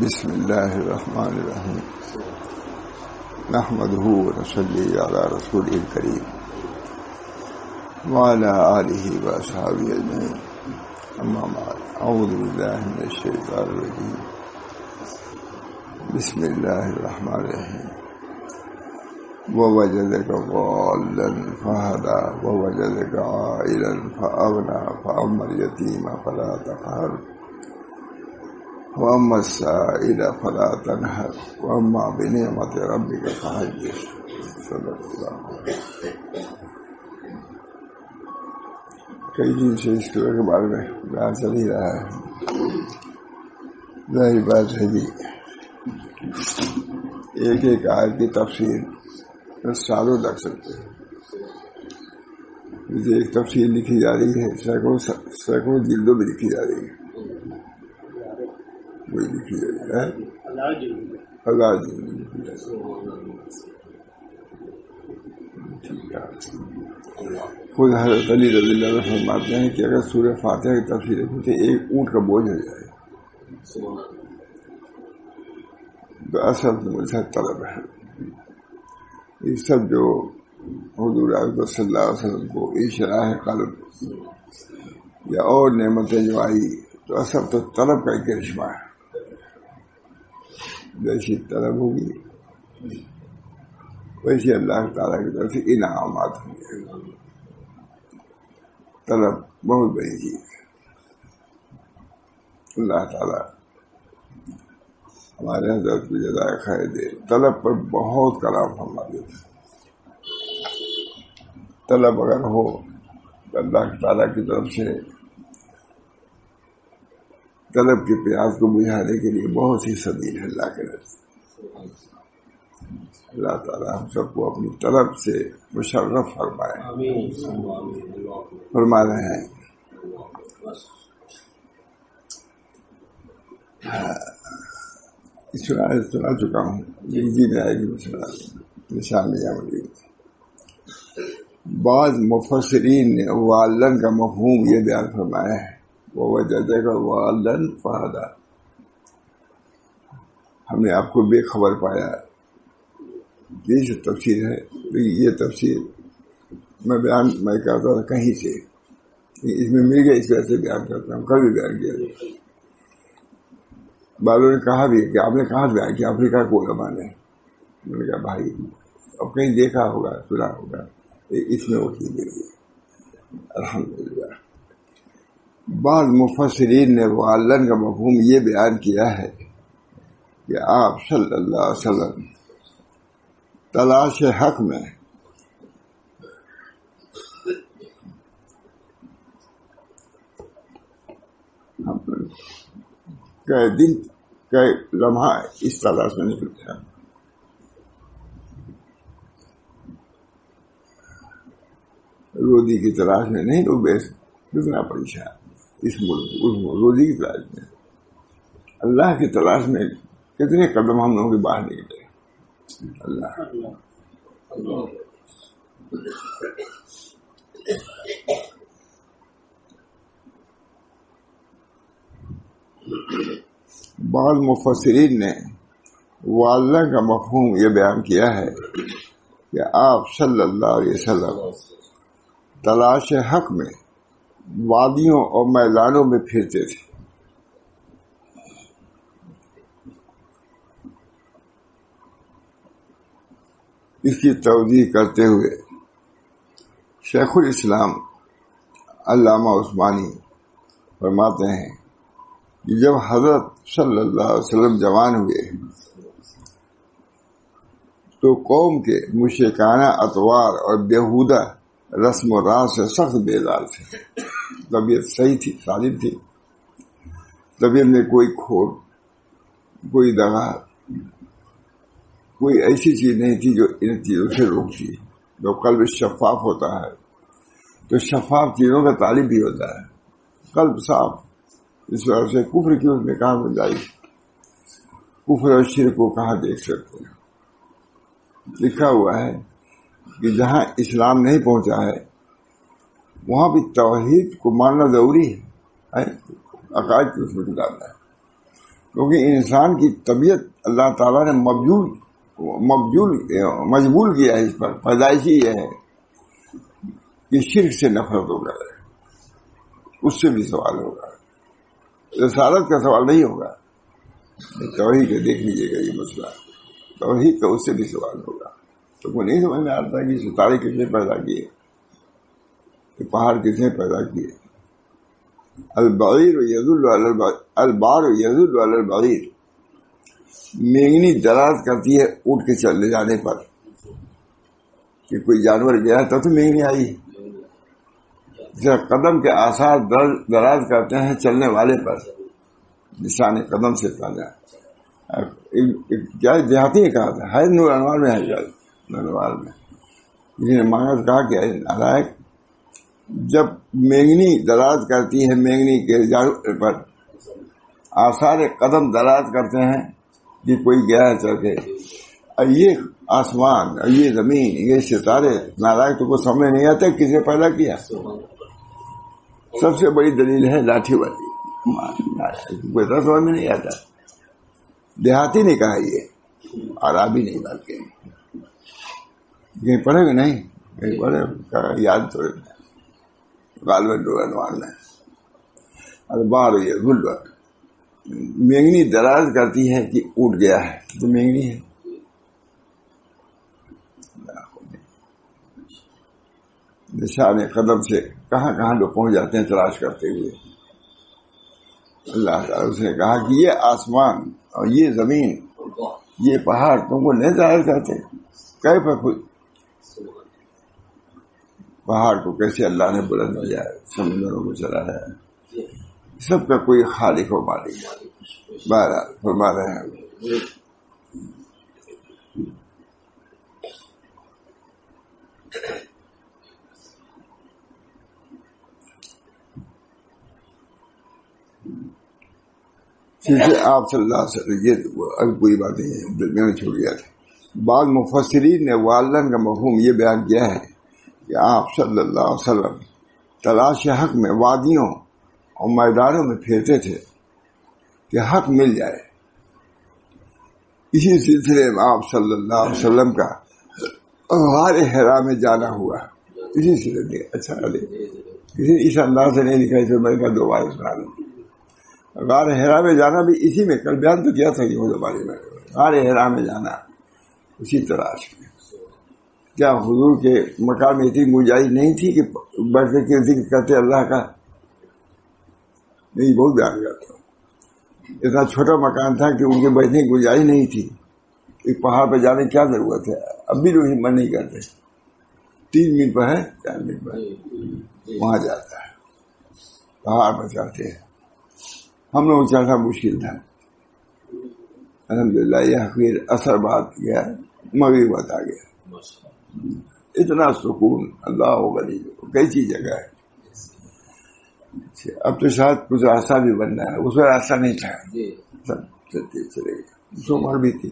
بسم اللہ الرحمن الرحیم نحمدہ ونصلی علی رسولہ الکریم وعلی آلہ واصحابہ اجمعین اما بعد اعوذ باللہ من الشیطان الرجیم بسم اللہ الرحمن الرحیم ووجدک ضالا فہدی ووجدک عائلا فأغنی فأما الیتیم فلا تقہر وَأَمَّا السَّائِلَ فَلَا تَنْهَرْ وَأَمَّا بِنِعْمَةِ رَبِّكَ فَحَدِّثْ صدق اللہ۔ کئی دن سے اس سورہ کے بارے میں بیان چل ہی رہا ہے۔ ظاہر بات ہے جی، ایک ایک آیت کی تفسیر سالوں لگ سکتے ہیں۔ ایک تفسیر لکھی جا رہی ہے، سینکڑوں جلدوں میں لکھی جا رہی ہے، وہی لکھی جا رہی ہے، اللہ جی خود حضرت علی رضی اللہ عنہ فرماتے ہیں کہ اگر سورہ فاتحہ کی تفسیر ہوتی ایک اونٹ کا بوجھ ہو جائے تو اصل مجھے طلب ہے۔ یہ سب جو حضور اکبر صلی اللہ علیہ وسلم کو اشراح قلب یا اور نعمتیں جو آئی تو اصل تو طلب کا ایک کرشمہ ہے۔ جیسی طلب ہوگی ویسے اللہ تعالیٰ کی طرف سے انعامات ہوں گے۔ طلب بہت بڑی چیز ہے۔ اللہ تعالیٰ ہمارے حضرت کو جزائے خیر دے۔ طلب پر بہت کلام فرما دیتے۔ طلب اگر ہو تو اللہ تعالیٰ کی طرف سے طلب کے پیاس کو بجھانے کے لیے بہت سی سبیل ہے اللہ کے نزدیک۔ اللہ تعالیٰ ہم سب کو اپنی طلب سے مشرف فرمائے۔ فرما رہے ہیں سنا چکا ہوں، جی میں آئے گی نشان میں جاؤں۔ بعض مفسرین نے والن کا مفہوم یہ بیان فرمایا ہے، ووجدک ضالا فہدی، ہم نے آپ کو بے خبر پایا۔ یہ جو تفسیر ہے یہ تفسیر میں کرتا تھا کہیں سے، اس میں مل گیا اس وجہ سے بیان کرتا ہوں، کل بھی بیان کیا۔ بعضوں نے کہا بھی کہ آپ نے کہاں بیان کیا، افریقہ کو علماء نے۔ میں نے کہا بھائی اب کہیں دیکھا ہوگا سنا ہوگا، اس میں وہ چیز مل گئی الحمدللہ۔ بعض مفسرین نے والن کا مفہوم یہ بیان کیا ہے کہ آپ صلی اللہ علیہ وسلم تلاش حق میں کئی دن کئی لمحہ اس تلاش میں نکلتے ہیں۔ روزی کی تلاش میں نہیں لوگ کتنا پریشان اس ملک اس ملک روزی کی تلاش میں، اللہ کی تلاش میں کتنے قدم ہم لوگوں کے باہر نکلے۔ اللہ بعض مفسرین نے واللہ کا مفہوم یہ بیان کیا ہے کہ آپ صلی اللہ علیہ وسلم تلاش حق میں وادیوں اور میدانوں میں پھرتے تھے۔ اس کی توضیح کرتے ہوئے شیخ الاسلام علامہ عثمانی فرماتے ہیں کہ جب حضرت صلی اللہ علیہ وسلم جوان ہوئے تو قوم کے مشرکانہ اطوار اور بیہودہ رسم و راز سے سخت بیزار تھے۔ طبیعت صحیح تھی، سالم تھی، طبیعت میں کوئی کھوٹ، کوئی دغا، کوئی ایسی چیز نہیں تھی جو ان چیزوں سے روکتی۔ جب قلب شفاف ہوتا ہے تو شفاف چیزوں کا طالب بھی ہوتا ہے۔ قلب صاف، اس وجہ سے کفر کی اس میں کہاں گنجائش، کفر اور شرک کو کہاں دیکھ سکتے ہیں۔ لکھا ہوا ہے کہ جہاں اسلام نہیں پہنچا ہے وہاں بھی توحید کو ماننا ضروری ہے، عقائد کی اس میں ڈالنا ہے۔ کیونکہ انسان کی طبیعت اللہ تعالیٰ نے مجبور کیا ہے، اس پر پیدائشی یہ ہے کہ شرک سے نفرت ہوگا، اس سے بھی سوال ہوگا، رسالت کا سوال نہیں ہوگا۔ توحید کا دیکھ لیجیے گا یہ مسئلہ، توحید کا اس سے بھی سوال ہوگا۔ تو وہ نہیں سمجھ میں آتا کہ ستارے کس نے پیدا کیے، کہ پہاڑ کس نے پیدا کیے۔ البار یدل علی البعیر، مینگنی دراز کرتی ہے اٹھ کے چلنے جانے پر، کہ کوئی جانور گیا تب تو مینگنی آئی۔ جب قدم کے آثار دراز کرتے ہیں چلنے والے پر، نشان قدم سے پہنا کیا دیہاتی نے کہا تھا، ہے نور انوار میں، ہے نور انوار میں کسی نے مانگا تو کہا کہ نالائق، جب مینگنی دراز کرتی ہے، مینگنی کے جانور پر آثار قدم دراز کرتے ہیں کہ کوئی گیا ہے چل کے، اور یہ آسمان اور یہ زمین یہ ستارے، نالائق تو کو سمجھ نہیں آتا کس نے پیدا کیا۔ سب سے بڑی دلیل ہے لاٹھی والی، کوئی سمجھ میں نہیں آتا۔ دیہاتی نے کہا یہ، عربی نہیں بلکہ کہیں پڑھے گا نہیں، کہیں پڑھے یاد تو غالباً انوار میں۔ البار یدل، مینگنی دراز کرتی ہے کہ اٹھ گیا ہے، تو مینگنی ہے۔ نشان قدم سے کہاں کہاں لوگ پہنچ جاتے ہیں تلاش کرتے ہوئے۔ اللہ تعالیٰ اس نے کہا کہ یہ آسمان اور یہ زمین یہ پہاڑ تم کو نہیں ظاہر کرتے، کیسے پہاڑ کو کیسے اللہ نے بلند کیا ہے، سمندروں کو چلایا ہے، سب کا کوئی خالق و مالک ہے۔ بہرحال فرما رہے ہیں آپ صلی اللہ علیہ وسلم، یہ ابھی پوری بات نہیں ہے، درمیان چھوڑ گیا تھا۔ بعض مفسرین نے والدن کا مفہوم یہ بیان کیا ہے کہ آپ صلی اللہ علیہ وسلم تلاش حق میں وادیوں اور میدانوں میں پھرتے تھے کہ حق مل جائے۔ اسی سلسلے میں آپ صلی اللہ علیہ وسلم کا غار حرا میں جانا ہوا، اسی سلسلے میں۔ اچھا کسی نے اس انداز سے نہیں لکھا، اسے میں نے کہا دوبارہ سنا لوں۔ غار حرا میں جانا بھی اسی میں، کل بیان تو کیا تھا کہ وہ زمانے میں غار حرا میں جانا اسی تلاش میں۔ کیا حضور کے مقام میں اتنی گنجائش نہیں تھی کہ بیٹھ کے ذکر کرتے اللہ کا؟ نہیں، بہت بیان کرتا ہوں۔ اتنا چھوٹا مکان تھا کہ ان کے بیٹھنے کی گنجائش نہیں تھی، ایک پہاڑ پہ جانے کی کیا ضرورت ہے؟ اب بھی لوگ ہمت نہیں کرتے، 3 میل پر ہے 4 میل پر وہاں جاتا ہے، پہاڑ پر چڑھتے ہیں۔ ہم لوگ چڑھنا مشکل تھا، الحمدللہ یہ حقیر اثر بعد گیا، مغرب آ گیا، اتنا سکون، اللہ غنی، کیسی جگہ ہے۔ اب تو شاید کچھ راستہ بھی بن رہا ہے، اس میں راستہ نہیں تھا، سب چلتے چلے گئے، سومر بھی تھی۔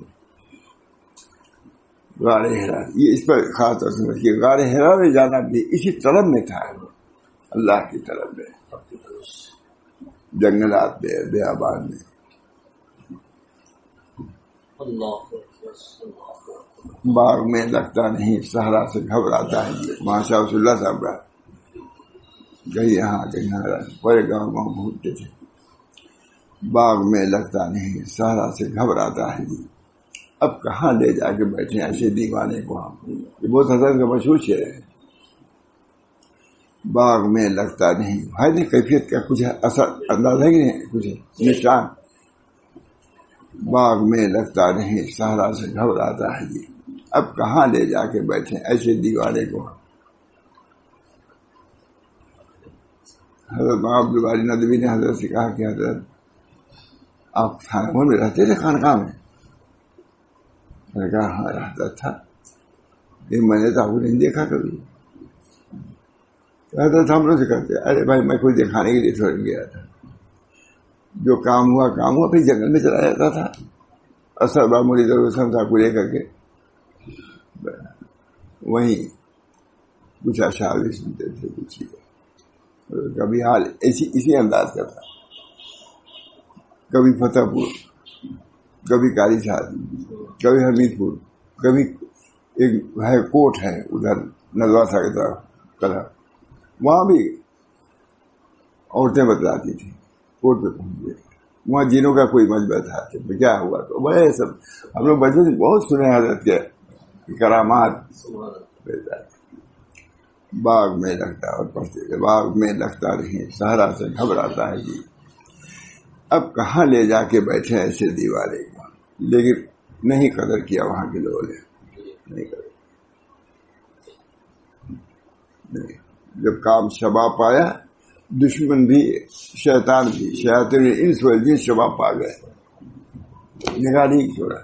غار حرا، یہ اس پر خاص طور سے سمجھیے، غار حرا میں جانا بھی اسی طلب میں تھا، اللہ کی طلب میں، جنگلات میں، بیابان میں۔ باغ میں لگتا نہیں، صحرا سے گھبراتا ہے، ماشاء اللہ صاحب کا کہیں یہاں کہیں یہاں، بڑے گاؤں گھومتے تھے۔ باغ میں لگتا نہیں، صحرا سے گھبراتا ہے جی، اب کہاں لے جا کے بیٹھے ایسے دیوانے کو ہم۔ یہ بہت حسن کا مشہور شعر ہے۔ باغ میں لگتا نہیں ہے، نہیں کیفیت کا کچھ اثر انداز ہے کہ نہیں، کچھ نشان۔ باغ میں لگتا نہیں، صحرا سے گھبراتا ہے جی، اب کہاں لے جا کے بیٹھے ایسے دیوانے کو۔ حضرت عبد الباری ندوی نے حضرت سے کہا کہ حضرت آپ خانقاہ میں رہتے تھے؟ خانقاہ میں؟ میں نے کہا ہاں رہتا تھا، لیکن میں نے تو آپ کو نہیں دیکھا کبھی۔ حضرت ہم لوگ سے کرتے، ارے بھائی میں کوئی دکھانے کے لیے تھوڑی گیا تھا، جو کام ہوا پھر جنگل میں چلا جاتا تھا، اثر با مرید الحسن صاحب کو لے کر کے وہیں کچھ اشعار بھی سنتے تھے، کچھ کبھی حال اسی انداز کا تھا، کبھی فتح پور کبھی کاری صاحب، کبھی حمیدپور، کبھی ایک ہے کوٹ ہے ادھر ندواسا کی طرف کلا، وہاں بھی عورتیں بتلاتی تھیں. کوٹ پہ پہنچ گئے، وہاں جنوں کا کوئی مجمع تھا کہ کیا ہوا. تو بڑے سب ہم لوگ بچپن سے بہت سنے حضرت کے کرامات. باغ میں لگتا اور پڑھتے تھے، باغ میں لگتا رہے سہارا سے گھبراتا ہے جی. اب کہاں لے جا کے بیٹھے ایسے دیوارے کو، لیکن نہیں قدر کیا وہاں کے لوگوں نے، نہیں قدر. جب کام شباب پایا، دشمن بھی شیطان بھی، شیاطین انس والجن شباب پا گئے، نگاہ نہیں چھوڑا.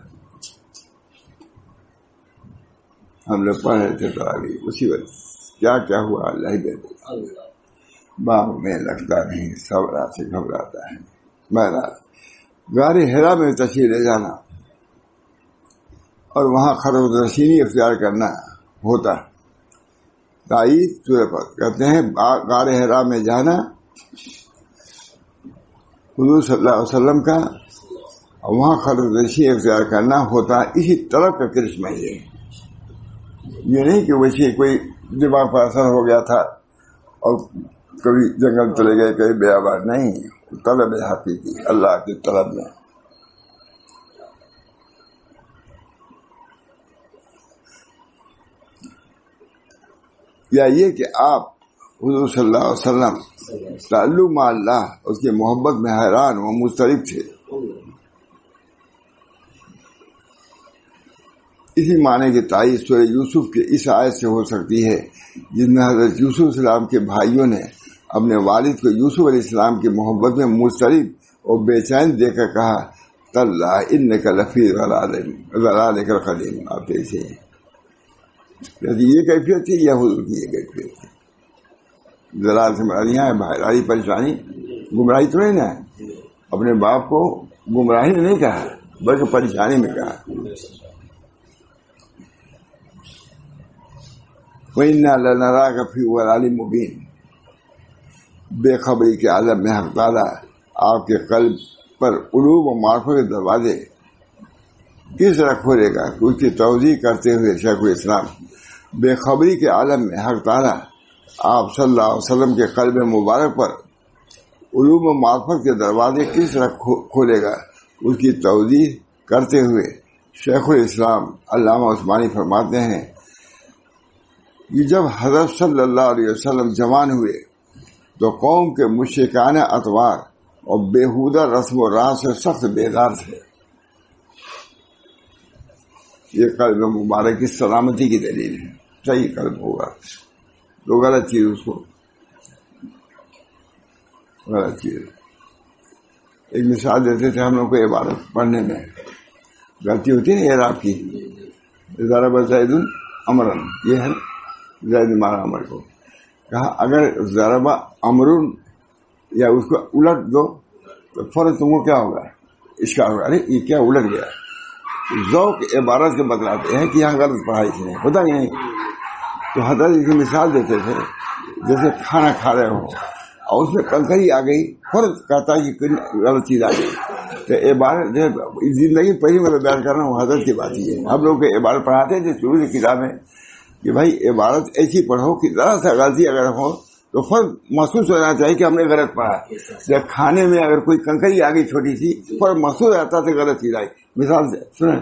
ہم لوگ پڑھ رہے تھے تو آگے اسی وقت کیا کیا ہوا اللہ ہی بہتر. باغ میں لگتا نہیں صبر سے گھبراتا ہے. بہرحال غار حرا میں تشریف لے جانا اور وہاں خلوت نشینی اختیار کرنا ہوتا. تائید سورہ پر کہتے ہیں غار حرا میں جانا حضور صلی اللہ علیہ وسلم کا، اور وہاں خلوت نشینی اختیار کرنا ہوتا. اسی طرح کا کرشمہ یہ نہیں کہ ویسے کوئی دماغ پر اثر ہو گیا تھا اور کبھی جنگل چلے گئے کبھی بیابان، نہیں، طلب حقیقی اللہ کی طلب میں. یا یہ کہ آپ حضور صلی اللہ علیہ وسلم تعلق مع اللہ، اس کی محبت میں حیران و مضطرب تھے. اسی معنی کی تائید سورہ یوسف کے اس آیت سے ہو سکتی ہے جس میں حضرت یوسف علیہ السلام کے بھائیوں نے اپنے والد کو یوسف علیہ السلام کی محبت میں مضطرب اور بے چین دے کر کہا تاللہ انک لفی ضلالک القدیم. آپ ایسے یہ کیفیت تھی یا حضور کی یہ کیفیت تھی؟ ضلال سے مراد یہاں ہے بھائی پریشانی، گمراہی تو نہیں نا. اپنے باپ کو گمراہی نے نہیں کہا بلکہ پریشانی میں کہا. وَإِنَّا لَنَرَاكَ فِي ضَلَالٍ مُبِينٍ. بے خبری کے عالم میں حق تعالیٰ آپ کے قلب پر علوم و معرفت کے دروازے کس طرح کھولے گا. اس کی توضیح کرتے ہوئے شیخ الاسلام بے خبری کے عالم میں حق تعالیٰ آپ صلی اللہ علیہ وسلم کے قلب مبارک پر علوم و معرفت کے دروازے کس طرح کھولے گا اس کی توضیح کرتے ہوئے شیخ الاسلام علامہ عثمانی فرماتے ہیں کہ جب حضرت صلی اللہ علیہ وسلم جوان ہوئے تو قوم کے مشرکانہ اطوار اور بیہودہ رسم و راز سے سخت بیدار تھے. یہ قلب مبارک کی سلامتی کی دلیل ہے. صحیح قلب ہوگا تو غلط چیز اس کو غلط چیز. ایک مثال دیتے تھے ہم لوگ کو عبارت پڑھنے میں غلطی ہوتی ہے اعراب کی. ضرب زید امرا، یہ ہے زید مارا امر کو. کہا اگر ضرب امر یا اس کو الٹ دو تو فوراً تم کو کیا ہوگا؟ اشکال ہوگا، ارے یہ کیا الٹ گیا. ذوق عبارت کے بتلاتے ہیں کہ یہاں غلط پڑھائی تھی، ہوتا نہیں. تو حضرت کی مثال دیتے تھے جیسے کھانا کھا رہے ہو اور اس میں کنکری آ گئی، فوراً کہتا ہے کہ غلط چیز آ گئی. تو عبارت زندگی پہلی مرتبہ بیان کر رہا ہوں، حضرت کی بات یہ ہے. ہم لوگ کو عبارت پڑھاتے تھے شروع کی کتاب میں کہ بھائی عبارت ایسی پڑھو کہ ذرا سا غلطی اگر ہو تو فوراً محسوس ہونا چاہیے کہ ہم نے غلط پڑھا. جب کھانے میں اگر کوئی کنکری آ گئی چھوٹی سی، فوراً محسوس آتا تھا غلط چیز آئی. مثال سے سنیں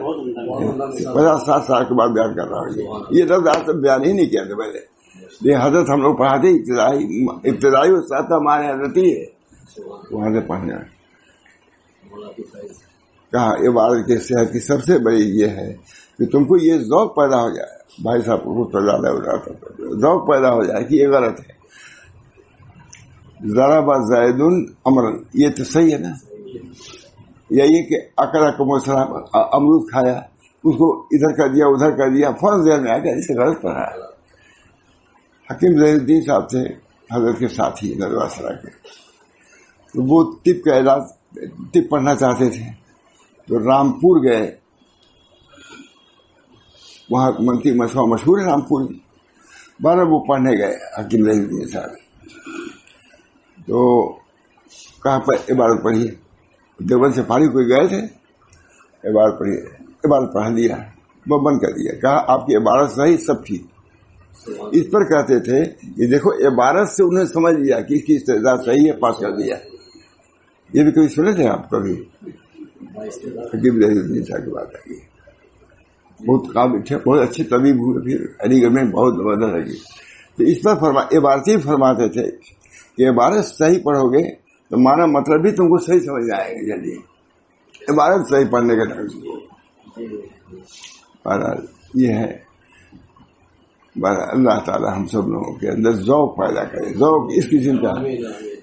50-60 سال کے بعد بیان کر رہا ہوں. یہ لفظ آج تک بیان ہی نہیں کیا تھا پہلے. یہ حضرت ہم لوگ پڑھاتے ابتدائی استاد ہمارے حضرت ہی ہے، وہاں سے پڑھنا. کہا عبارت کی صحت کی سب سے بڑی یہ ہے کہ تم کو یہ ذوق پیدا ہو جائے. بھائی صاحب کو ذوق پیدا ہو جائے کہ یہ غلط ہے. ضرب زید امرا، یہ تو صحیح ہے نا. یا یہ کہ اکرمکم السلام امرود کھایا، اس کو ادھر کر دیا ادھر کر دیا، فوراً ذہن میں آ گیا اسے غلط پڑھا. حکیم ظہیر الدین صاحب تھے حضرت کے ساتھی ندواسرا کے. تو وہ طب کا علاج طب پڑھنا چاہتے تھے تو رامپور گئے. وہاں منطق مشہور ہے رامپور. بارہ وہ پڑھنے گئے حکیم ظہیر الدین صاحب. تو کہاں پر عبارت پڑھی؟ دیوبند سے فارغ کوئی گئے تھے عبارت پڑھی، عبارت پڑھا دیا، وہ بند کر دیا، کہا آپ کی عبارت صحیح سب ٹھیک. اس پر کہتے تھے کہ دیکھو عبارت سے انہیں سمجھ لیا کہ اس کی استدلال صحیح ہے، پاس کر دیا. یہ بھی کبھی سنے تھے آپ؟ کبھی کی بات ہے. بہت قابل تھے، بہت اچھے طبیب ہوئے، پھر علی گڑھ میں بہت زبردست لگی. تو اس پر عبارتی فرماتے تھے کہ عبارت صحیح پڑھو گے تو مانا مطلب بھی تم کو صحیح سمجھ آئے گا جلدی. عبارت صحیح پڑھنے کا بہرحال یہ ہے. اللہ تعالی ہم سب لوگوں کے اندر ذوق پیدا کرے. ذوق اس قسم کا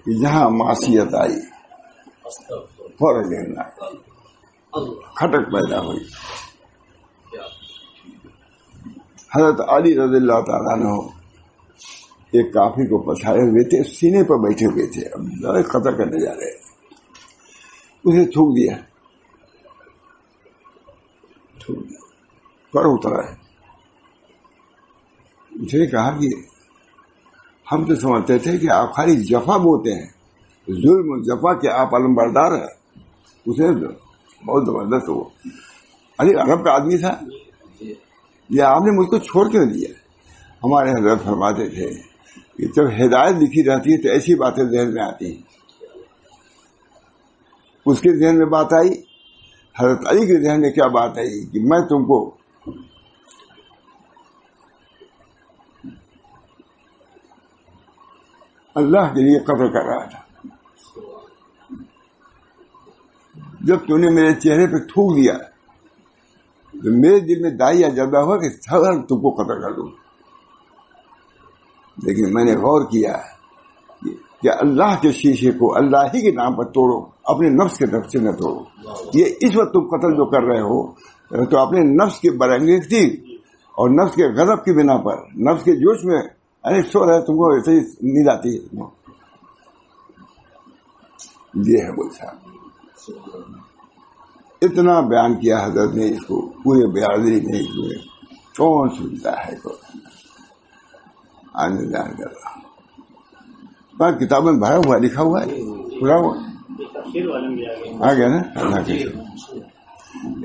کہ جہاں معصیت آئی فوراً لینا، کھٹک پیدا ہوئی. حضرت علی رضی اللہ تعالیٰ عنہ ایک کافر کو پچھائے ہوئے تھے، سینے پر بیٹھے ہوئے تھے، اب قتل کرنے جا رہے. اسے تھوک دیا، پر اترا ہے. اسے کہا کہ ہم تو سمجھتے تھے کہ آپ خالی جفا بوتے ہیں، ظلم جفا کے آپ علم بردار ہیں. اسے بہت زبردست ہو. علی عرب کا آدمی تھا، یہ آپ نے مجھ کو چھوڑ کیوں دیا؟ ہمارے حضرت فرماتے تھے کہ جب ہدایت لکھی رہتی ہے تو ایسی باتیں ذہن میں آتی ہیں. اس کے ذہن میں بات آئی، حضرت علی کے ذہن میں کیا بات آئی کہ میں تم کو اللہ کے لیے قتل کر رہا تھا. جب تم نے میرے چہرے پہ تھوک دیا تو میرے دل میں دائیا جذبہ ہوا کہ تم کو قتل کر دوں. لیکن میں نے غور کیا کہ اللہ کے شیشے کو اللہ ہی کے نام پر توڑو، اپنے نفس کے طرف سے نہ توڑو. یہ اس وقت تم قتل جو کر رہے ہو تو اپنے نفس کے برانگیزی اور نفس کے غضب کی بنا پر، نفس کے جوش میں سو رہے، تم کو ایسے ہی نیند آتی ہے. یہ ہے وہ صاحب. اتنا بیان کیا حضرت نے، اس کو پورے بیان نہیں ہوئے. کون سنتا ہے کو آنے جان کر رہا. کتاب میں بھرا ہوا لکھا ہوا ہے، پورا ہوا آ گیا نا. اللہ کے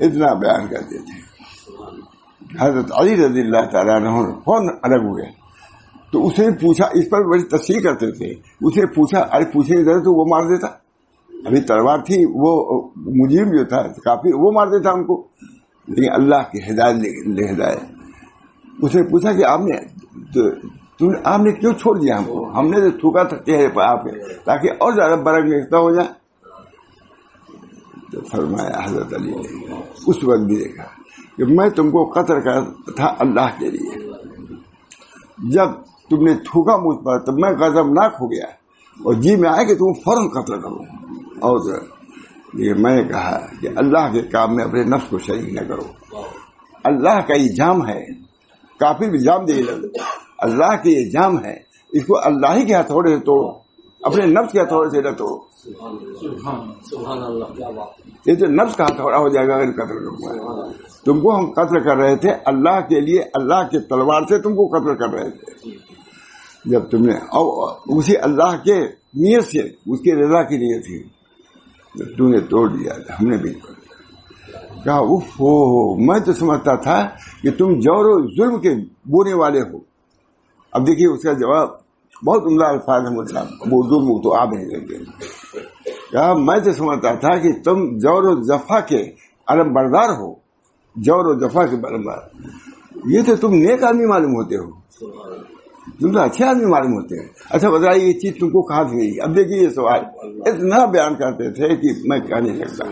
اتنا بیان کرتے تھے. حضرت علی رضی اللہ تعالیٰ عنہ فوراً الگ ہوئے. تو اسے پوچھا، اس پر بڑی تفصیل کرتے تھے. اسے پوچھا، ارے پوچھنے ذرا تو وہ مار دیتا. ابھی تلوار تھی، وہ مجرم جو تھا کافی، وہ مار دیتا ان کو. لیکن اللہ کی ہدایت. اسے پوچھا کہ آپ نے کیوں چھوڑ دیا ہم کو؟ ہم نے تو تھوکا تھا چہرے پر آپ تاکہ اور زیادہ برق نکتا ہو جائے. تو فرمایا حضرت علی نے اس وقت بھی دیکھا کہ میں تم کو قتل کرتا تھا اللہ کے لیے. جب تم نے تھوکا مجھ پر تب میں غضبناک ہو گیا اور جی میں آیا کہ تم فوراً قتل کرو. اور لیکن میں نے کہا کہ اللہ کے کام میں اپنے نفس کو شریک نہ کرو. اللہ کا یہ جام ہے، کافی بھی جام دے گا. اللہ کے یہ جام ہے، اس کو اللہ ہی کے ہتھوڑے سے توڑو، اپنے نفس کے ہتھوڑے سے نہ توڑو. یہ تو نفس کا ہتھوڑا ہو جائے گا اگر قتل کروں. تم کو ہم قتل کر رہے تھے اللہ کے لیے، اللہ کے تلوار سے تم کو قتل کر رہے تھے. جب تم نے اسی اللہ کے نیت سے، اس کی رضا کی نیت تھی، جب تم نے توڑ دیا. ہم نے بھی کہا میں تو سمجھتا تھا کہ تم جور و ظلم کے بونے والے ہو. اب دیکھیے اس کا جواب بہت عمدہ الفاظ ہے. مطلب وہ ظلم تو آپ نہیں لیں گے. کہا میں تو سمجھتا تھا کہ تم جور و جفا کے علم بردار ہو، جور و جفا کے بردار. یہ تو تم نیک آدمی معلوم ہوتے ہو، تم تو اچھے آدمی معلوم ہوتے ہیں. اچھا بتائیے یہ چیز تم کو کہاں سے ملی؟ اب دیکھیے یہ سوال اتنا بیان کرتے تھے کہ میں کہہ نہیں سکتا.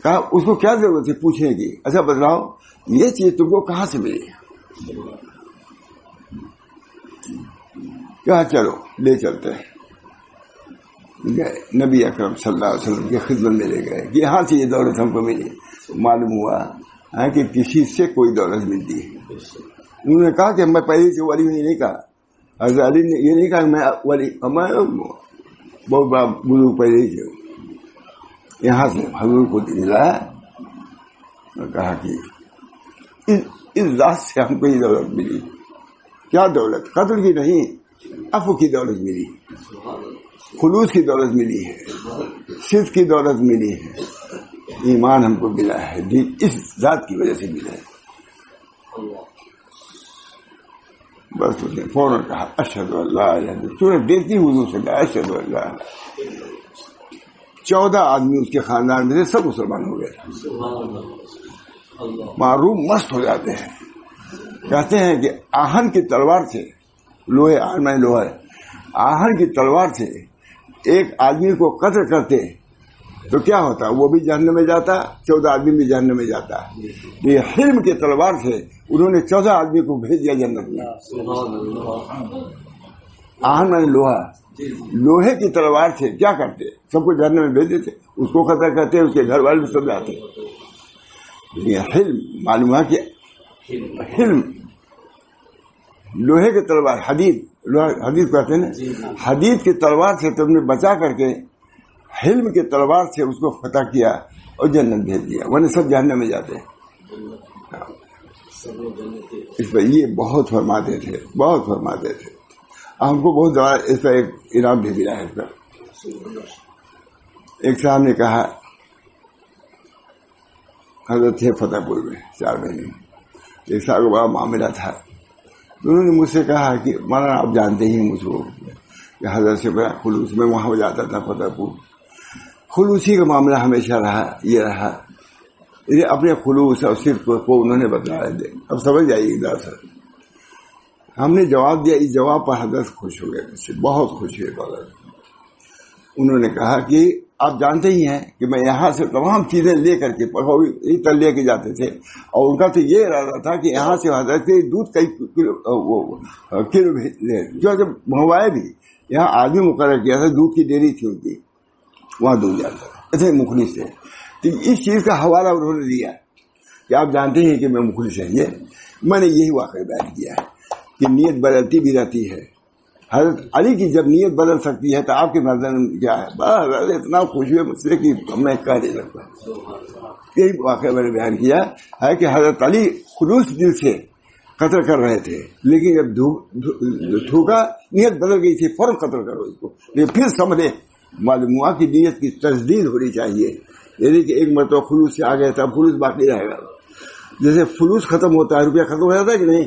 کہا اس کو کیا ضرورت ہے پوچھنے کی؟ اچھا بتلاؤ یہ چیز تم کو کہاں سے ملی؟ کہا چلو لے چلتے ہیں. گئے نبی اکرم صلی اللہ علیہ وسلم کی خدمت میں لے گئے کہ یہاں سے یہ دولت ہم کو ملی. معلوم ہوا کہ کسی سے کوئی دولت ملتی ہے. انہوں نے کہا کہ میں پہلے سے ولی نہیں کہا. حضرت علی نے یہ نہیں کہا کہ میں ولی، میں بہت بڑا بزرگ پہلے ہی ہوں. یہاں سے حضور کو دلایا اور کہا کہ اس ذات سے ہم کو یہ دولت ملی. کیا دولت؟ قتل کی نہیں، عفو کی دولت ملی، خلوص کی دولت ملی ہے، صدق کی دولت ملی ہے، ایمان ہم کو ملا ہے دین اس ذات کی وجہ سے ملا ہے. بس اس نے فوراً کہا اشہد ان لا الہ الا اللہ. سورج دیکھتی حضور سے کہا اشہد ان لا الہ. 14 آدمی اس کے خاندان میں سے سب مسلمان ہو گئے. معروف مست ہو جاتے ہیں. کہتے ہیں کہ آہن کی تلوار سے لوہے آہن میں لوہا ہے آہن کی تلوار سے ایک آدمی کو قتل کرتے تو کیا ہوتا وہ بھی جہنم میں جاتا 14 آدمی بھی جہنم میں جاتا. یہ حلم کی تلوار سے انہوں نے 14 آدمی کو بھیج دیا جنت میں. آہن میں لوہا لوہے کی تلوار سے کیا کرتے سب کو جہنم میں بھیج دیتے. اس کو قتل کرتے اس کے گھر والے بھی سب جاتے. یہ حلم معلوم ہے کہ حلم لوہے کی تلوار حدید کہتے ہیں نا حدید کی تلوار سے تم نے بچا کر کے حلم کی تلوار سے اس کو فتح کیا اور جنت بھیج دیا ورنہ سب جہنم میں جاتے ہیں. اس پر یہ بہت فرماتے تھے ہم کو بہت زیادہ اس پر ایک انعام بھی ملا ہے. اس پر ایک صاحب نے کہا حضرت تھے فتح پور میں 4 مہینے ایک صاحب کا بڑا معاملہ تھا. انہوں نے مجھ سے کہا کہ مولانا آپ جانتے ہی مجھ کو کہ حضرت سے بڑا خلوص میں وہاں جاتا تھا فتح پور. خلوصی کا معاملہ ہمیشہ رہا یہ اپنے خلوص اور صرف کو انہوں نے بتایا دے. اب سمجھ جائیے گا سر. ہم نے جواب دیا اس جواب پر حضرت خوش ہو گئے مجھ سے بہت خوش ہوئے. انہوں نے کہا کہ آپ جانتے ہی ہیں کہ میں یہاں سے تمام چیزیں لے کر کے پکوڑی تل لے کے جاتے تھے اور ان کا تو یہ ارادہ تھا کہ یہاں سے حضرت کے دودھ کئی کلو لے جو جب منگوائے بھی یہاں آدمی مقرر کیا تھا دودھ کی ڈیری تھی ان کی وہاں دودھ جاتا تھا ایسے مخلص تھے. تو اس چیز کا حوالہ انہوں نے دیا کہ آپ جانتے ہیں کہ میں مخلص ہے. یہ میں نے یہی واقعہ بیان کیا ہے کہ نیت بدلتی بھی رہتی ہے. حضرت علی کی جب نیت بدل سکتی ہے تو آپ کے نظر میں کیا ہے. بس اتنا خوش ہوئے مجھ سے کہ میں کہہ نہیں سکتا. یہی واقعہ میں نے بیان کیا ہے کہ حضرت علی خلوص دل سے قتل کر رہے تھے لیکن جب تھوکا نیت بدل گئی تھی فوراً قتل کرو اس کو. لیکن پھر سمجھے معلوم ہوا کہ نیت کی تجدید ہونی چاہیے. یعنی کہ ایک مرتبہ خلوص سے آ گیا تھا خلوص باقی رہے گا. جیسے فلوس ختم ہوتا ہے روپیہ ختم ہو جاتا ہے کہ نہیں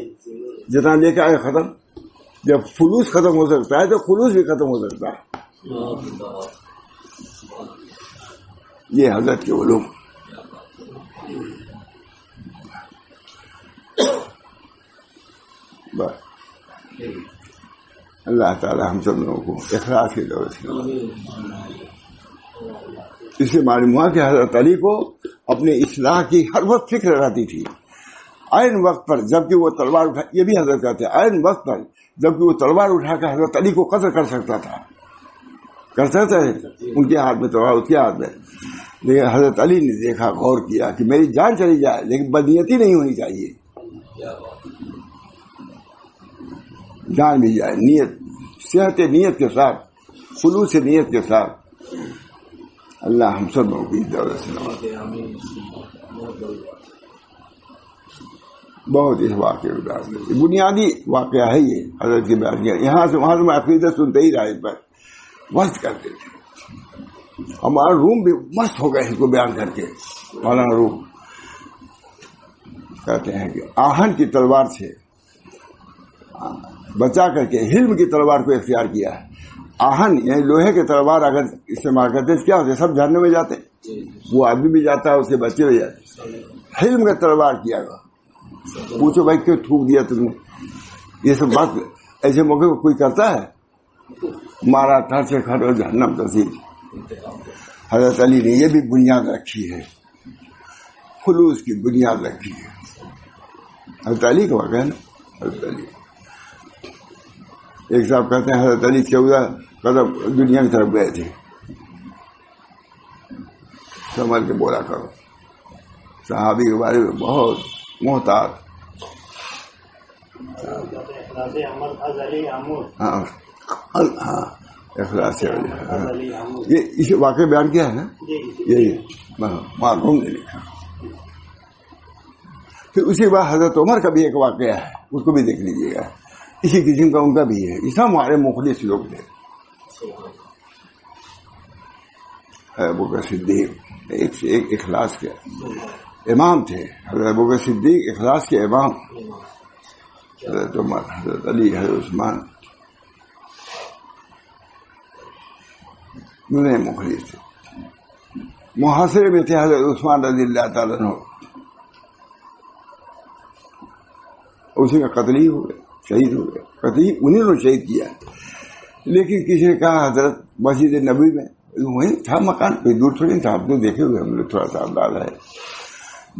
جتنا لے کے آئے ختم. جب فلوس ختم ہو سکتا ہے تو خلوص بھی ختم ہو سکتا ہے. یہ حضرت کے علوم. اللہ تعالی ہم سب لوگوں کو اخلاص کی دولت سے. اس سے معلوم ہوا کہ حضرت علی کو اپنے اصلاح کی ہر وقت فکر رہتی تھی. عین وقت پر جبکہ وہ تلوار اٹھا یہ بھی حضرت کہتے ہیں عین وقت پر جبکہ وہ تلوار اٹھا کر حضرت علی کو قتل کر سکتا تھا ان کے ہاتھ میں تلوار اس کے ہاتھ میں. لیکن حضرت علی نے دیکھا غور کیا کہ میری جان چلی جائے لیکن بدنیتی نہیں ہونی چاہیے. جان بھی جائے نیت صحت نیت کے ساتھ خلوص نیت کے ساتھ. اللہ ہم سب لوگوں کی دولت سے بہت اس واقعے میں بنیادی واقعہ ہے یہ حضرت کے بیان کیا. یہاں سے وہاں سے میں عقیدت سنتے ہی رہا اس پر مست کرتے تھے. ہمارا روم بھی مست ہو گئے اس کو بیان کر کے. مولانا روم کہتے ہیں کہ آہن کی تلوار سے بچا کر کے حلم کی تلوار کو اختیار کیا ہے. آہن یعنی لوہے کے تلوار اگر استعمال کرتے کیا ہوتے سب جہنم میں جاتے. وہ آدمی بھی جاتا ہے اس کے بچے بھی جاتے. حلم کا تلوار کیا گا پوچھو بھائی کیوں تھوک دیا تم نے. یہ سب بات ایسے موقع کو کوئی کرتا ہے. مارا تھر سے کھڑو جہنم تصیب. حضرت علی نے یہ بھی بنیاد رکھی ہے خلوص کی بنیاد رکھی ہے. حضرت علی کا واقعہ ہے نا. حضرت علی ایک صاحب کہتے ہیں حضرت علی 14 قدم دنیا کی طرف گئے تھے. سنبھل کے بولا کرو. صحابی کے بارے میں بہت محتاط. ہاں اخلاص سے یہ اس واقعہ بیان کیا ہے نا. یہی معلوم نے لکھا. پھر اسی کے بعد حضرت عمر کا بھی ایک واقعہ ہے اس کو بھی دیکھ لیجیے گا. اسی قسم کا ان کا بھی ہے. اس ہمارے مخلص لوگ تھے. ابو بکر صدیق ایک سے ایک اخلاص کے امام تھے. حضرت ابوبکر صدیق اخلاص کے امام، حضرت عمر، حضرت علی، حضرت عثمان انہیں مخلص تھے. محاصرے میں تھے حضرت عثمان رضی اللہ تعالیٰ عنہ، اسی میں قتل ہی ہو گئے، شہید ہو گئے. قتل انہیں نے شہید کیا. لیکن کسی نے کہا حضرت مسجد نبی میں وہیں تھا مکان، کوئی دور تھوڑی تھا، آپ نے دیکھے ہوئے، ہم نے تھوڑا سا اندازہ ہے.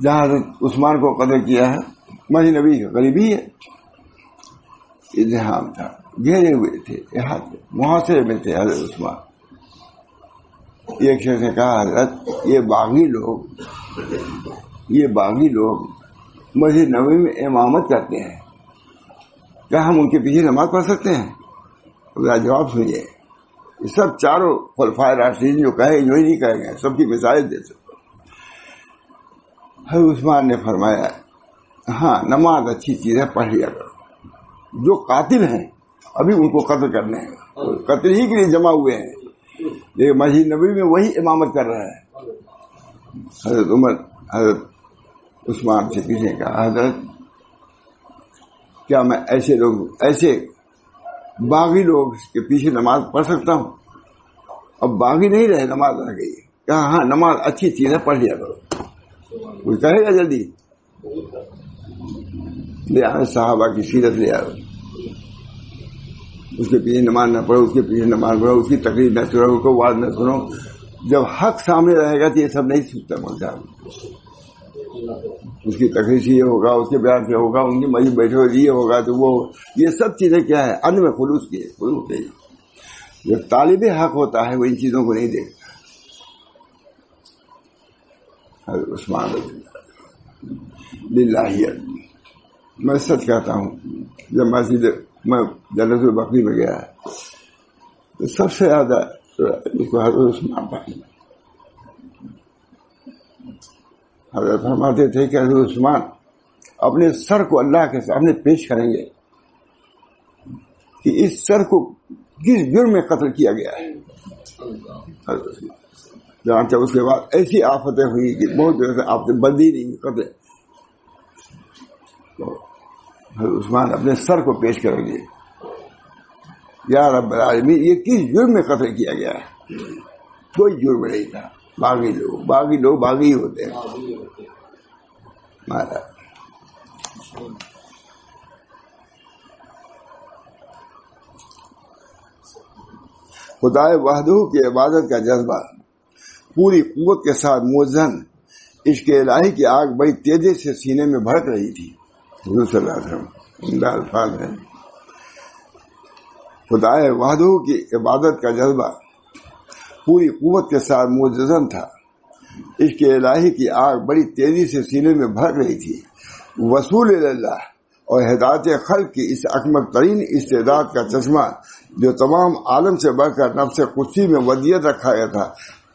جہاں حضرت عثمان کو قتل کیا ہے مسجد نبی کے قریب ہی ہے. ازدحام تھا، گھیرے ہوئے تھے، احاطے محاصرے میں تھے حضرت عثمان. ایک شخص نے کہا حضرت یہ باغی لوگ مسجد نبوی میں امامت کرتے ہیں، کیا ہم ان کے پیچھے نماز پڑھ سکتے ہیں؟ میرا جواب سنیے، یہ سب چاروں خلفائے راشدین جو کہے جو ہی نہیں کہے گئے، سب کی مثالیں دے سکتے. حضرت عثمان نے فرمایا ہاں نماز اچھی چیز ہے، پڑھ لیا کرو. جو قاتل ہیں ابھی ان کو قتل کرنے ہیں، قتل ہی کے لیے جمع ہوئے ہیں، لیکن مسجد نبوی میں وہی امامت کر رہا ہے. حضرت عثمان سے کسی نے کہا حضرت کیا میں ایسے باغی لوگ کے پیچھے نماز پڑھ سکتا ہوں؟ اب باغی نہیں رہے، نماز رہ گئی. کہا ہاں نماز اچھی چیز ہے، پڑھ لیا کرو. کوئی کہے گا جلدی لے آئے صحابہ کی سیرت لے آؤ، اس کے پیچھے نماز نہ پڑھو، اس کے پیچھے نماز پڑھو، اس کی تقریر نہ سنو، اس کو واز نہ سنو. جب حق سامنے رہے گا تو یہ سب نہیں سنتا ملتا. اس کی تقریر سے یہ ہوگا، اس کے بیان سے ہوگا، ان کی مجھے بیٹھے ہوئے یہ ہوگا تو وہ، یہ سب چیزیں کیا ہے ان میں خلوص کی خلوص ہے. جب طالب حق ہوتا ہے وہ ان چیزوں کو نہیں دیکھتا. حضرت عثمان للہیت، میں سچ کہتا ہوں جب میں جنت البقیع میں گیا تو سب سے زیادہ اس کو حضرت عثمان پائی. حضرت فرماتے تھے کہ حضرت عثمان اپنے سر کو اللہ کے سامنے پیش کریں گے کہ اس سر کو کس جرم میں قتل کیا گیا ہے. جہاں تک اس کے بعد ایسی آفتیں ہوئی کہ بہت دیر سے آفتیں بندی نہیں قتل. تو حضرت عثمان اپنے سر کو پیش کریں گے، یا رب العالمین یہ کس جرم میں قتل کیا گیا ہے؟ کوئی جرم نہیں تھا. باغی لوگ باغی ہوتے ہیں. خدائے وحدہ کی عبادت کا جذبہ پوری قوت کے ساتھ موزن عشق الہی کی آگ بڑی تیزی سے سینے میں بھڑک رہی تھی. حضور صلی اللہ علیہ وسلم الفاظ ہے خدائے وحدہ کی عبادت کا جذبہ پوری قوت کے ساتھ موزن تھا. عشق الہی کی آگ بڑی تیزی سے سینے میں بھڑک رہی تھی. وصول اللہ اور ہدایت خلق کی اس اکمل ترین استعداد کا چشمہ جو تمام عالم سے بڑھ کر نفس قدسی میں ودیت رکھا گیا تھا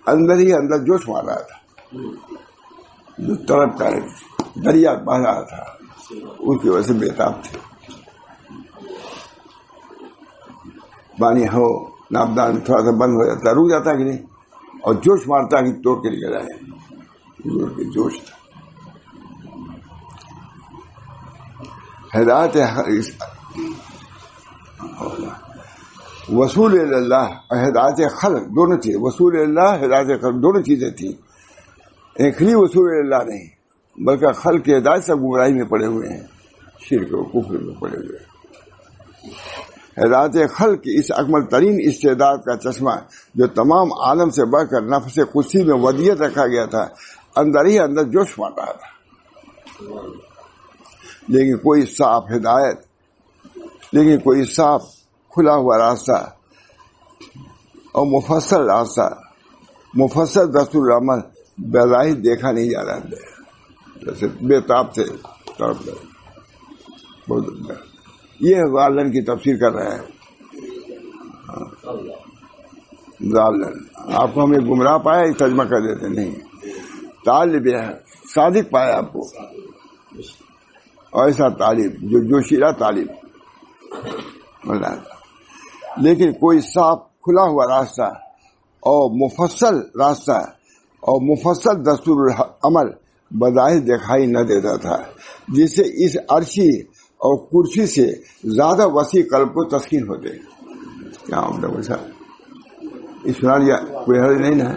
اندر ہی اندر جوش مار رہا تھا. جو طرف کا دریا بہ رہا تھا اس کی وجہ سے بےتاب تھے. پانی ہو ناپدان تھوڑا سا بند ہو جاتا، رک جاتا کہ نہیں، اور جوش مارتا کہ توڑ کے نکل آئے. جوش تھا. ہدایت وصول اللہ اور ہدایت خلق دونوں چیز، وصول اللہ ہدایت خلق دونوں چیزیں تھیں. ایک ہی وصول اللہ نہیں بلکہ خلق کی ہدایت سے گمراہی میں پڑے ہوئے ہیں، شرک و کفر میں پڑے ہوئے ہیں. ہدایت خلق کی اس اکمل ترین استعداد کا چشمہ جو تمام عالم سے بڑھ کر نفس قدسی میں ودیت رکھا گیا تھا اندر ہی اندر جوش مار رہا تھا. لیکن کوئی صاف کھلا ہوا راستہ اور مفصل راستہ، مفصل دستور عمل بظاہر دیکھا نہیں جا رہا ہے. جیسے بےتاب سے طرف بہت یہ غالن کی تفسیر کر رہے ہیں. غالن آپ کو ہمیں گمراہ پایا اس ترجمہ کر دیتے نہیں، طالب صادق پایا آپ کو، ایسا طالب جو جوشیلا طالب. لیکن کوئی صاف کھلا ہوا راستہ اور مفصل راستہ اور مفصل دستور عمل بظاہر دکھائی نہ دیتا تھا، جس سے اس عرشی اور کرسی سے زیادہ وسیع قلب کو تسکین ہوتے. کیا مطلب ایسا اس سنا لیا، کوئی حرج نہیں نا؟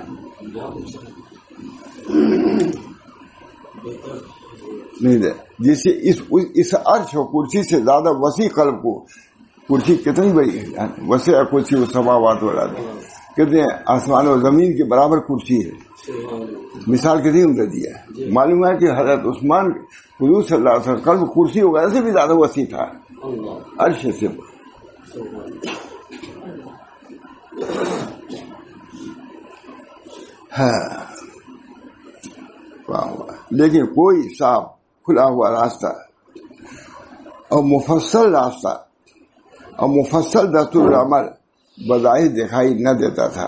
نہیں دے، جس سے اس عرش اور کرسی سے زیادہ وسیع قلب کو، کرسی کتنی بڑی ہے، وسیع کرسی وہ سماوات والا کہتے ہیں آسمان و زمین کے برابر کرسی ہے. مثال کتنی عمدہ دیا ہے. معلوم ہے کہ حضرت عثمان حضور صلی اللہ علیہ وسلم قلب کرسی وغیرہ سے بھی زیادہ وسیع تھا عرش سے. لیکن کوئی صاف کھلا ہوا راستہ اور مفصل راستہ اور مفصل دستور عمل بظاہر دکھائی نہ دیتا تھا،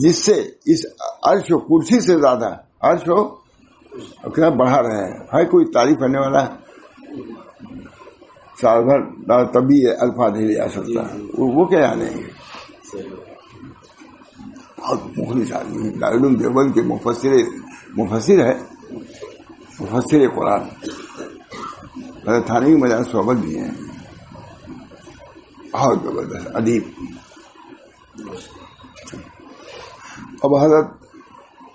جس سے اس عرش و کرسی سے زیادہ عرش و کیا بڑھا رہے ہیں. ہے کوئی تعریف کرنے والا؟ سال بھر تبھی الفاظ نہیں لے آ سکتا. وہ کیا جانے گے؟ بہت مخلص آدمی ہے، دارالعلوم دیوبند کے مفسر ہے، مفسر قرآن. تھانوی مجالس صحبت بھی ہیں، بہت زبردست ادیب. اب حضرت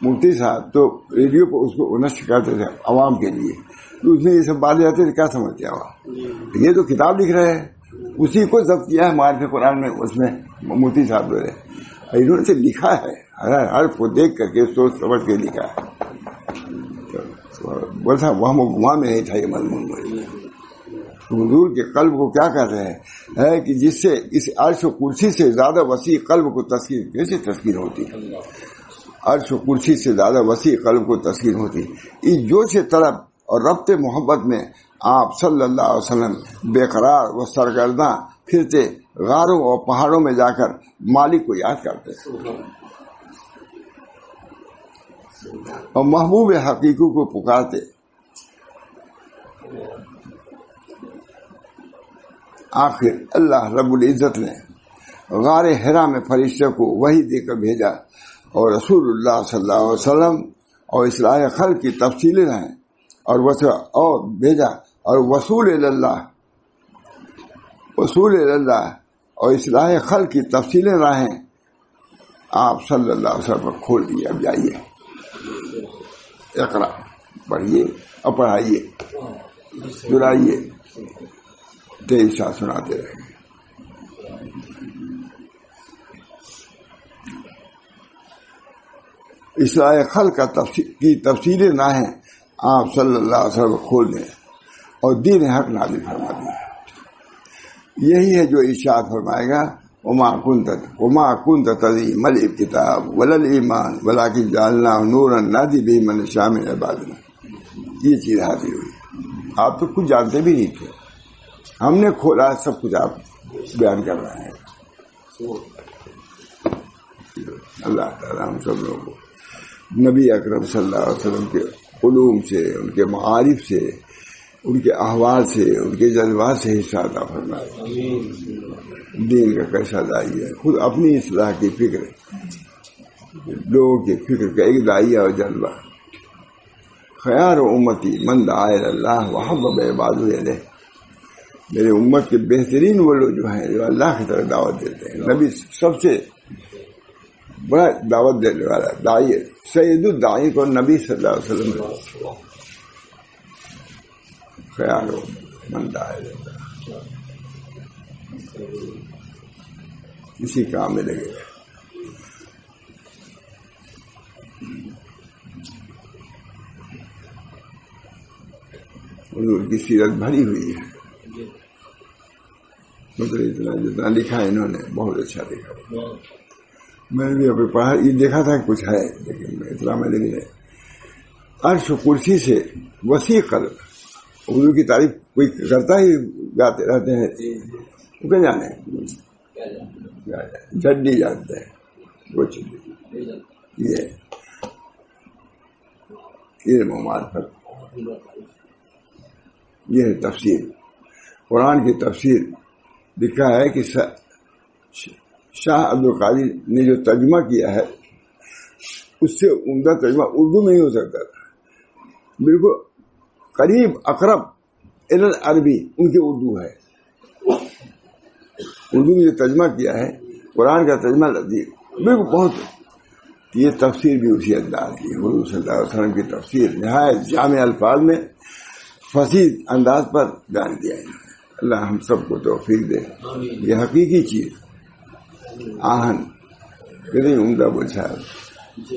مفتی صاحب تو ریڈیو پہ اس کو نشر کرتے تھے عوام کے لیے، تو اس میں یہ سب باتیں آتی تھے. کیا سمجھتے ہیں عوام؟ یہ تو کتاب لکھ رہے ہیں، اسی کو ضبط کیا ہے معرفت قرآن میں. اس میں مفتی صاحب جو ہے انہوں نے سے لکھا ہے، ہر حرف کو دیکھ کر کے سوچ سمجھ کے لکھا ہے. بولتا وہم و گما میں نہیں تھا یہ مضمون. حضور کے قلب کو کیا کر رہے ہیں کہ جس سے اس عرش و کرسی سے زیادہ وسیع قلب کو تسکین. کیسے تسکین ہوتی؟ عرش و کرسی سے زیادہ وسیع قلب کو تسکین ہوتی. اس جوش طلب اور ربط محبت میں آپ صلی اللہ علیہ وسلم بے قرار و سرگرداں پھرتے، غاروں اور پہاڑوں میں جا کر مالک کو یاد کرتے اور محبوب حقیقی کو پکارتے. آخر اللہ رب العزت نے غار حرا میں فرشتے کو وحی دے کر بھیجا، اور رسول اللہ صلی اللہ علیہ وسلم اور اصلاح خلق کی تفصیلیں ہیں اور بھیجا، اور وصول اللہ اور اصلاح خلق کی تفصیلیں راہیں آپ صلی اللہ علیہ وسلم پر کھول دیے. اب جائیے اقرا پڑھیے اور پڑھائیے، سنائیے، تیز ساتھ سناتے رہیں گے. اصلاح خلق کی تفصیلیں نہ ہیں آپ صلی اللہ علیہ وسلم کھول دیں اور دین حق نازل فرما دیں. یہی ہے جو ارشاد فرمائے گا وما كنت تدري ما الكتاب ولا الایمان ولكن جعلناه نورا نهدي به من نشاء من عبادنا. یہ چیز حاضر ہوئی. آپ تو کچھ جانتے بھی نہیں تھے، ہم نے کھولا سب کچھ. آپ بیان کر رہے ہیں. اللہ تعالیٰ ہم سب لوگوں کو نبی اکرم صلی اللہ علیہ وسلم کے علوم سے، ان کے معارف سے، ان کے احوال سے، ان کے جذبات سے حصہ عطا فرمائے. دین کا کیسا داعیہ ہے، خود اپنی اصلاح کی فکر، لوگوں کی فکر کا ایک داعیہ اور جذبہ. خیار و امتی من دعا الی اللہ وحبب عبادہ الیہ. میرے امت کے بہترین وہ لوگ جو ہیں جو اللہ کی طرف دعوت دیتے ہیں. نبی سب سے بڑا دعوت دینے والا داعی، سید الداعی کو نبی صلی اللہ علیہ وسلم. خیال ہو من دعا الی اللہ، اسی کام میں لگے. حضور کی سیرت بھری ہوئی ہے، مطلب جتنا لکھا ہے انہوں نے بہت اچھا لکھا. میں نے بھی ابھی پڑھا، یہ دیکھا تھا کچھ ہے لیکن اتنا میں نہیں ہے. عرش و کرسی سے وسیع قلب. اردو کی تعریف کوئی کرتا ہی گاتے رہتے ہیں، وہ کیا جانے جڈی جانتے ہیں. وہ یہ علم و معرفت، یہ ہے تفسیر. قرآن کی تفسیر لکھا ہے کہ شاہ عبد القادر نے جو ترجمہ کیا ہے اس سے عمدہ ترجمہ اردو میں ہی ہو سکتا تھا. بالکل قریب اقرب الی عربی ان کے اردو ہے. اردو میں جو ترجمہ کیا ہے قرآن کا ترجمہ لذیذ بالکل بہت. یہ تفسیر بھی اسی انداز کی حضور صلی اللہ علیہ وسلم کی تفسیر نہایت جامع الفاظ میں فصیح انداز پر بیان کیا ہے. اللہ ہم سب کو توفیق دے. یہ حقیقی چیز آہن کتنی عمدہ بچا ہے.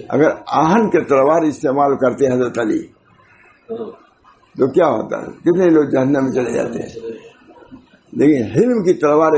اگر آہن کے تلوار استعمال کرتے حضرت علی تو کیا ہوتا ہے؟ کتنے لوگ جہنم میں چلے جاتے ہیں. لیکن حلم کی تلوار